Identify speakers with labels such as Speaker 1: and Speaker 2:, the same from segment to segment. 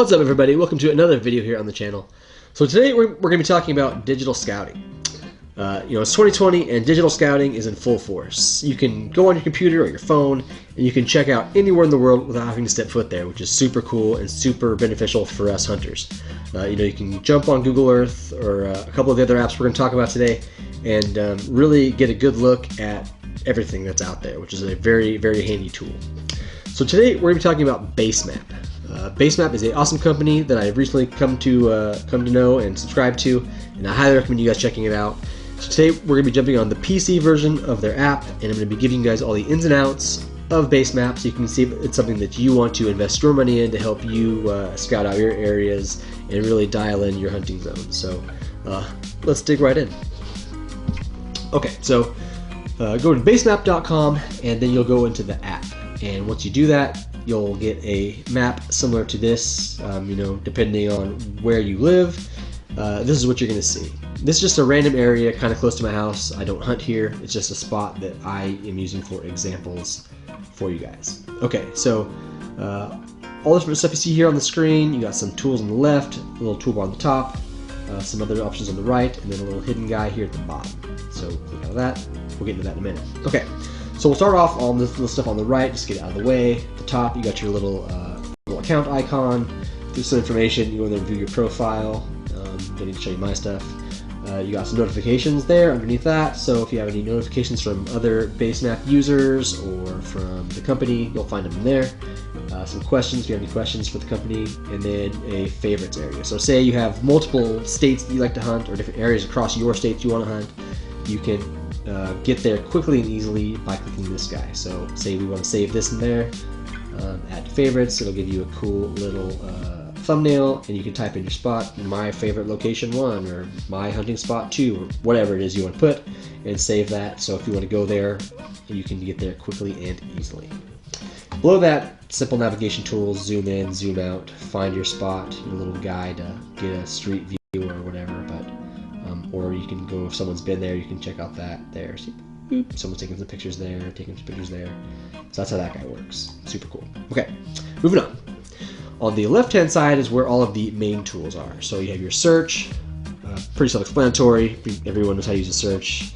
Speaker 1: What's up, everybody? Welcome to another video here on the channel. So today we're going to be talking about digital scouting. It's 2020 and digital scouting is in full force. You can go on your computer or your phone and you can check out anywhere in the world without having to step foot there, which is super cool and super beneficial for us hunters. You can jump on Google Earth or a couple of the other apps we're going to talk about today and really get a good look at everything that's out there, which is a very, very handy tool. So today we're going to be talking about Basemap. Basemap is an awesome company that I've recently come to know and subscribe to, and I highly recommend you guys checking it out. So today we're going to be jumping on the PC version of their app, and I'm going to be giving you guys all the ins and outs of Basemap so you can see if it's something that you want to invest your money in to help you scout out your areas and really dial in your hunting zone. So let's dig right in. Okay, so go to basemap.com and then you'll go into the app, and once you do that, you'll get a map similar to this, depending on where you live. This is what you're going to see. This is just a random area kind of close to my house. I don't hunt here. It's just a spot that I am using for examples for you guys. Okay, so all the different stuff you see here on the screen, you got some tools on the left, a little toolbar on the top, some other options on the right, and then a little hidden guy here at the bottom. So click on that. We'll get into that in a minute. Okay. So we'll start off on this little stuff on the right, just get it out of the way. At the top, you got your little account icon. There's some information. You go in there and view your profile. Don't need to show you my stuff. You got some notifications there underneath that. So if you have any notifications from other Basemap users or from the company, you'll find them in there. Some questions, if you have any questions for the company, and then a favorites area. So say you have multiple states that you like to hunt or different areas across your states you want to hunt, you can get there quickly and easily by clicking this guy. So say we want to save this in there, add to favorites, it'll give you a cool little thumbnail, and you can type in your spot, my favorite location 1 or my hunting spot 2 or whatever it is you want to put, and save that. So if you want to go there, you can get there quickly and easily. Below that, simple navigation tools, zoom in, zoom out, find your spot, your little guide to get a street view or whatever, or you can go, if someone's been there, you can check out that there. See, boop, someone's taking some pictures there, taking some pictures there. So that's how that guy works. Super cool. Okay, moving on. On the left-hand side is where all of the main tools are. So you have your search, pretty self-explanatory. Everyone knows how to use a search.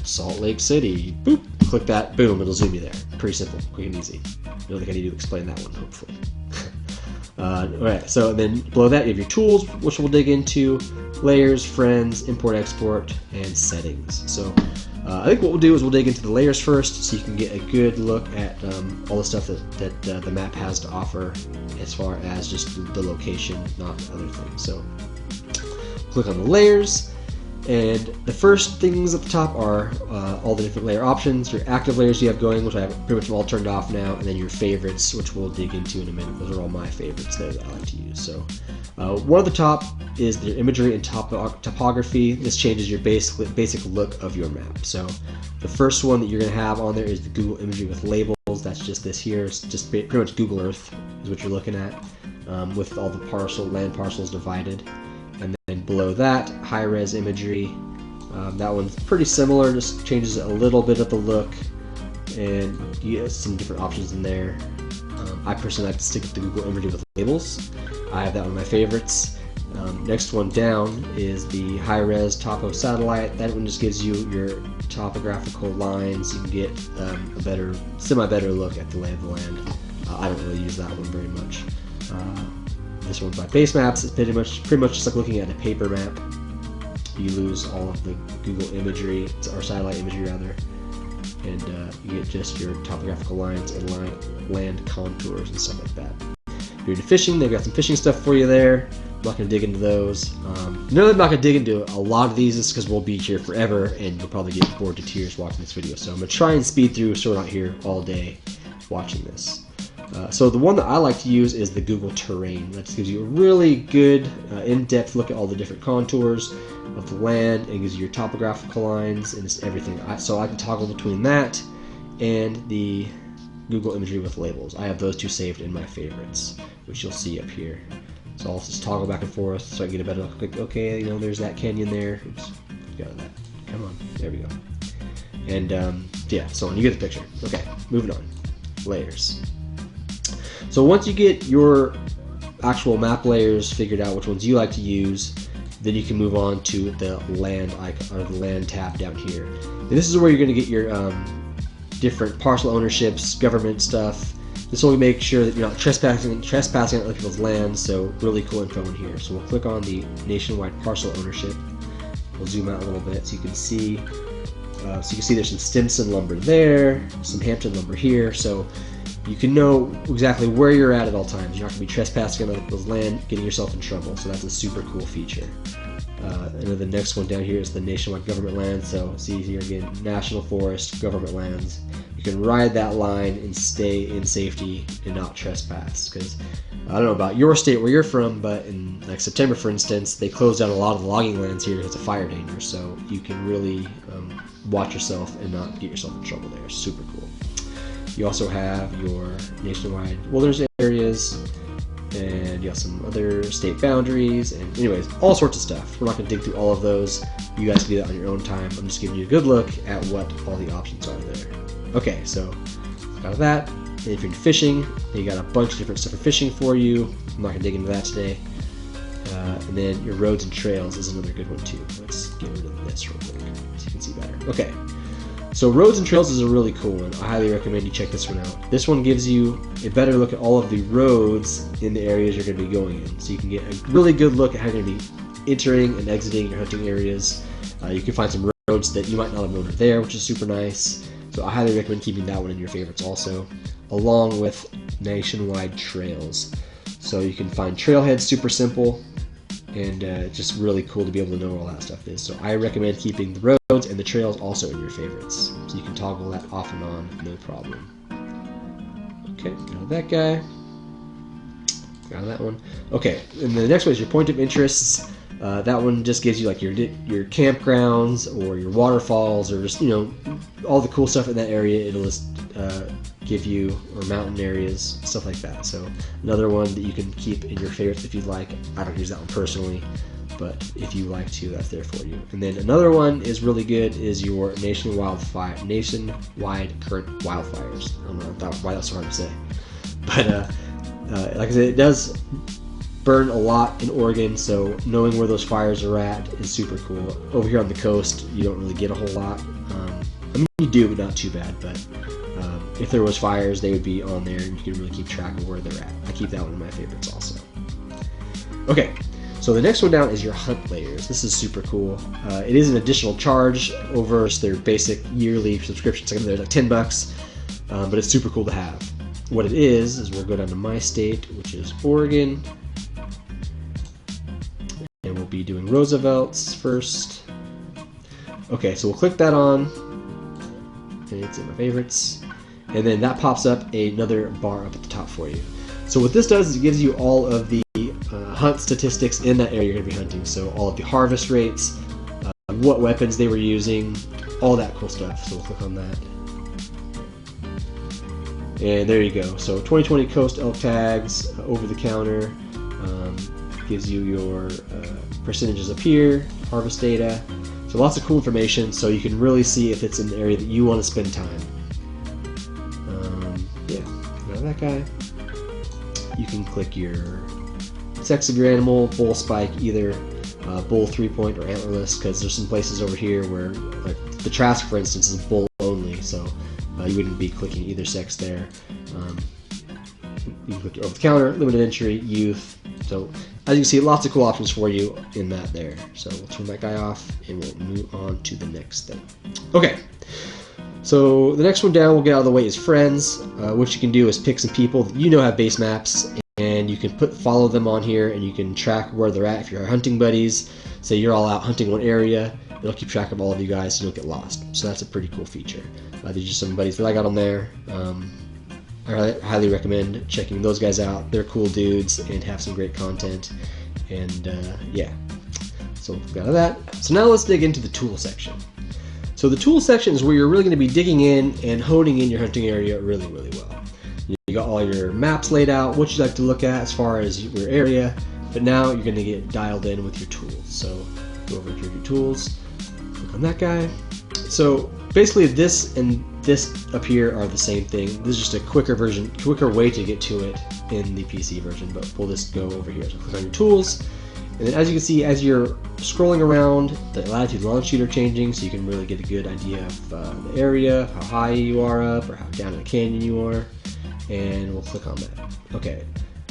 Speaker 1: Salt Lake City, boop, click that, boom, it'll zoom you there. Pretty simple, quick and easy. I don't think I need to explain that one, hopefully. Alright, so then below that you have your tools, which we'll dig into, layers, friends, import, export, and settings. So I think what we'll do is we'll dig into the layers first so you can get a good look at all the stuff that the map has to offer as far as just the location, not other things. So click on the layers, and the first things at the top are all the different layer options, your active layers you have going, which I have pretty much all turned off now, and then your favorites, which we'll dig into in a minute. Those are all my favorites there that I like to use. So one at the top is your imagery and topography. This changes your basic look of your map. So the first one that you're going to have on there is the Google imagery with labels. That's just this here. It's just pretty much Google Earth is what you're looking at, with all the land parcels divided. And then below that, high-res imagery. That one's pretty similar, just changes a little bit of the look, and you get some different options in there. I personally like to stick with the Google imagery with labels. I have that one of my favorites. Next one down is the high-res topo satellite. That one just gives you your topographical lines. You can get a semi-better look at the lay of the land. I don't really use that one very much. This one's by Basemaps. It's pretty much just like looking at a paper map. You lose all of the Google imagery, or satellite imagery rather, and you get just your topographical lines and land contours and stuff like that. If you're into fishing, they've got some fishing stuff for you there. I'm not going to dig into those. I'm not going to dig into a lot of these, just because we'll be here forever, and you'll probably get bored to tears watching this video. So I'm going to try and speed through so we're not here all day watching this. So the one that I like to use is the Google Terrain. That just gives you a really good in-depth look at all the different contours of the land, and gives you your topographical lines and just everything. So I can toggle between that and the Google imagery with labels. I have those two saved in my favorites, which you'll see up here. So I'll just toggle back and forth so I can get a better look. Like, okay, there's that canyon there. Oops, got that. Come on, there we go. And yeah, so on, you get the picture. Okay, moving on. Layers. So once you get your actual map layers figured out, which ones you like to use, then you can move on to the land icon or the land tab down here. And this is where you're going to get your different parcel ownerships, government stuff. This will make sure that you're not trespassing on other people's lands. So really cool info in here. So we'll click on the nationwide parcel ownership. We'll zoom out a little bit so you can see. There's some Stimson lumber there, some Hampton lumber here. So you can know exactly where you're at all times. You're not going to be trespassing on other people's land, getting yourself in trouble. So that's a super cool feature. And then the next one down here is the nationwide government land. So see here again, national forest, government lands. You can ride that line and stay in safety and not trespass. Because I don't know about your state where you're from, but in like September, for instance, they closed down a lot of the logging lands here because of fire danger. So you can really watch yourself and not get yourself in trouble there. Super cool. You also have your nationwide wilderness areas, and you have some other state boundaries, and anyways, all sorts of stuff. We're not going to dig through all of those. You guys can do that on your own time. I'm just giving you a good look at what all the options are there. Okay, so got that. And if you're into fishing, you got a bunch of different stuff for fishing for you. I'm not going to dig into that today. And then your roads and trails is another good one too. Let's get rid of this real quick so you can see better. Okay. So roads and trails is a really cool one. I highly recommend you check this one out. This one gives you a better look at all of the roads in the areas you're going to be going in. So you can get a really good look at how you're going to be entering and exiting your hunting areas. You can find some roads that you might not have known are there, which is super nice. So I highly recommend keeping that one in your favorites also, along with nationwide trails. So you can find trailheads super simple, and just really cool to be able to know where all that stuff is. So I recommend keeping the roads and the trails also in your favorites. So you can toggle that off and on, no problem. Okay, got that guy. Got that one. Okay, and the next one is your point of interests. That one just gives you like your campgrounds or your waterfalls or just, you know, all the cool stuff in that area. It'll just give you, or mountain areas, stuff like that. So another one that you can keep in your favorites if you'd like. I don't use that one personally, but if you like to, that's there for you. And then another one is really good is your nationwide current wildfires. I don't know why that's so hard to say, but like I said, it does burn a lot in Oregon, so knowing where those fires are at is super cool. Over here on the coast, you don't really get a whole lot. I mean, you do, but not too bad. But if there was fires, they would be on there, and you can really keep track of where they're at. I keep that one in my favorites also. Okay, so the next one down is your hunt layers. This is super cool. It is an additional charge over their basic yearly subscription. It's like $10, but it's super cool to have. What it is we'll go down to my state, which is Oregon, and we'll be doing Roosevelt's first. Okay, so we'll click that on, and it's in my favorites. And then that pops up another bar up at the top for you. So what this does is it gives you all of the hunt statistics in that area you're going to be hunting. So all of the harvest rates, what weapons they were using, all that cool stuff. So we'll click on that. And there you go. So 2020 Coast elk tags, over the counter, gives you your percentages up here, harvest data. So lots of cool information so you can really see if it's an area that you want to spend time. Yeah, got that guy. You can click your sex of your animal, bull spike, either bull 3-point or antlerless, because there's some places over here where, like the Trask for instance, is bull only, so you wouldn't be clicking either sex there. You can click your over the counter, limited entry, youth. So as you can see, lots of cool options for you in that there. So we'll turn that guy off and we'll move on to the next thing. Okay. So the next one down we'll get out of the way is friends. What you can do is pick some people that you know have base maps, and you can follow them on here, and you can track where they're at. If you're hunting buddies, say you're all out hunting one area, it'll keep track of all of you guys so you don't get lost. So that's a pretty cool feature. These are some buddies that I got on there. I highly recommend checking those guys out. They're cool dudes and have some great content. And yeah, so we've got that. So now let's dig into the tool section. So the tool section is where you're really going to be digging in and honing in your hunting area really, really well. You got all your maps laid out, what you like to look at as far as your area, but now you're going to get dialed in with your tools. So go over to your tools, click on that guy. So basically this and this up here are the same thing. This is just a quicker way to get to it in the PC version, but we'll just go over here. So click on your tools, and then as you can see, as you're scrolling around, the latitude and longitude are changing, so you can really get a good idea of the area, how high you are up, or how down in the canyon you are, and we'll click on that. Okay,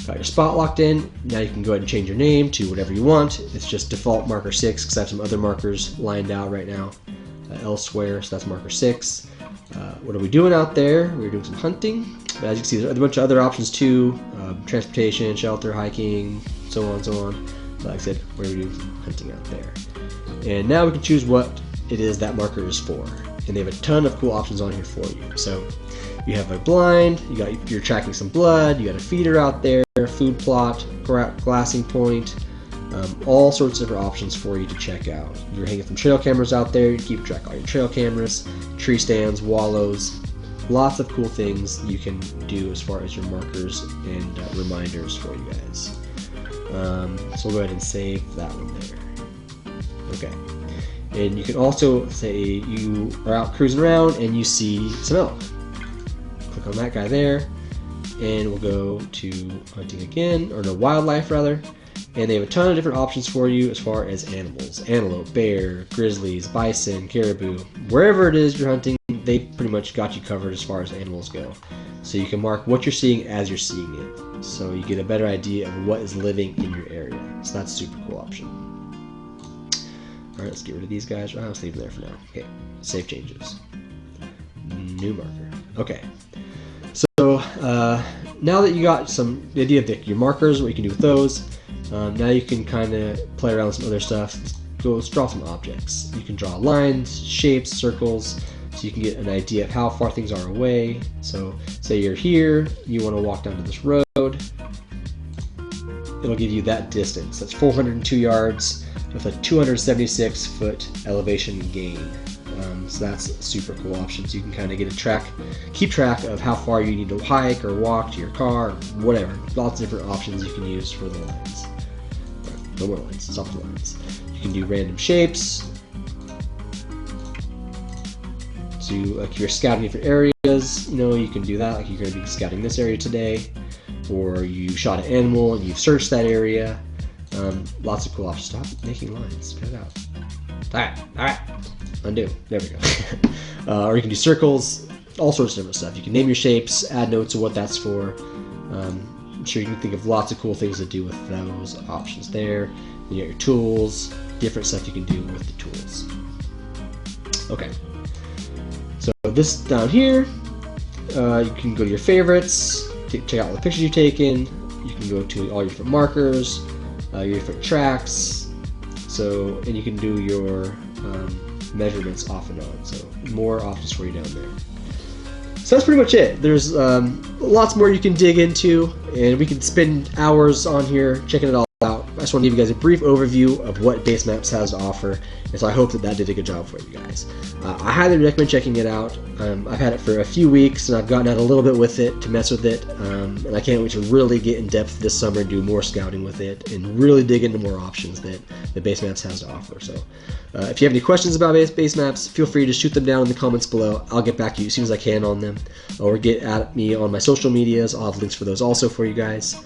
Speaker 1: got your spot locked in. Now you can go ahead and change your name to whatever you want. It's just default marker 6, because I have some other markers lined out right now elsewhere, so that's marker 6. What are we doing out there? We're doing some hunting, but as you can see, there's a bunch of other options too: transportation, shelter, hiking, so on and so on. So like I said, we're doing some hunting out there. And now we can choose what it is that marker is for, and they have a ton of cool options on here for you. So you have a blind, you're tracking some blood, you got a feeder out there, food plot, glassing point, all sorts of different options for you to check out. You're hanging some trail cameras out there, you keep track of all your trail cameras, tree stands, wallows, lots of cool things you can do as far as your markers and reminders for you guys. So we'll go ahead and save that one there. Okay. And you can also say you are out cruising around and you see some elk. Click on that guy there, and we'll go to hunting again, or no, wildlife rather. And they have a ton of different options for you as far as animals: antelope, bear, grizzlies, bison, caribou. Wherever it is you're hunting, they pretty much got you covered as far as animals go. So you can mark what you're seeing as you're seeing it, so you get a better idea of what is living in your area. So that's a super cool option. Alright, let's get rid of these guys. I'll just leave them there for now. Okay, save changes. New marker. Okay. So now that you got some idea of your markers, what you can do with those, now you can kind of play around with some other stuff. Let's draw some objects. You can draw lines, shapes, circles, so you can get an idea of how far things are away. So say you're here, you want to walk down to this road, it'll give you that distance. That's 402 yards with a 276 foot elevation gain. So that's a super cool option. So you can kind of keep track of how far you need to hike or walk to your car, or whatever. Lots of different options you can use for the lines. No more lines, stop the lines. You can do random shapes. So like you're scouting different areas, you can do that. Like you're going to be scouting this area today, or you shot an animal and you've searched that area. Lots of cool options. Stop making lines. Cut it out. All right. Undo. There we go. Or you can do circles, all sorts of different stuff. You can name your shapes, add notes of what that's for. I'm sure you can think of lots of cool things to do with those options there. You got your tools, different stuff you can do with the tools. Okay. So this down here, you can go to your favorites, check out all the pictures you've taken. You can go to all your different markers, your different tracks. So, and you can do your measurements off and on. So more options for you down there. So that's pretty much it. There's lots more you can dig into, and we can spend hours on here checking it all out. I just want to give you guys a brief overview of what Basemaps has to offer, and so I hope that did a good job for you guys. I highly recommend checking it out. I've had it for a few weeks, and I've gotten out a little bit with it to mess with it, and I can't wait to really get in depth this summer and do more scouting with it, and really dig into more options that Basemaps has to offer. So if you have any questions about Basemaps, feel free to shoot them down in the comments below. I'll get back to you as soon as I can on them, or get at me on my social medias. I'll have links for those also for you guys.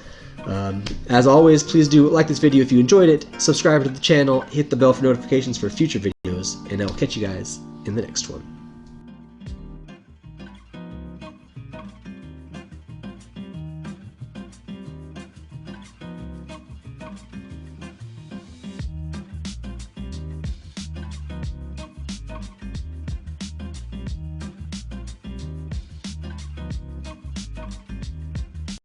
Speaker 1: As always, please do like this video if you enjoyed it, subscribe to the channel, hit the bell for notifications for future videos, and I'll catch you guys in the next one.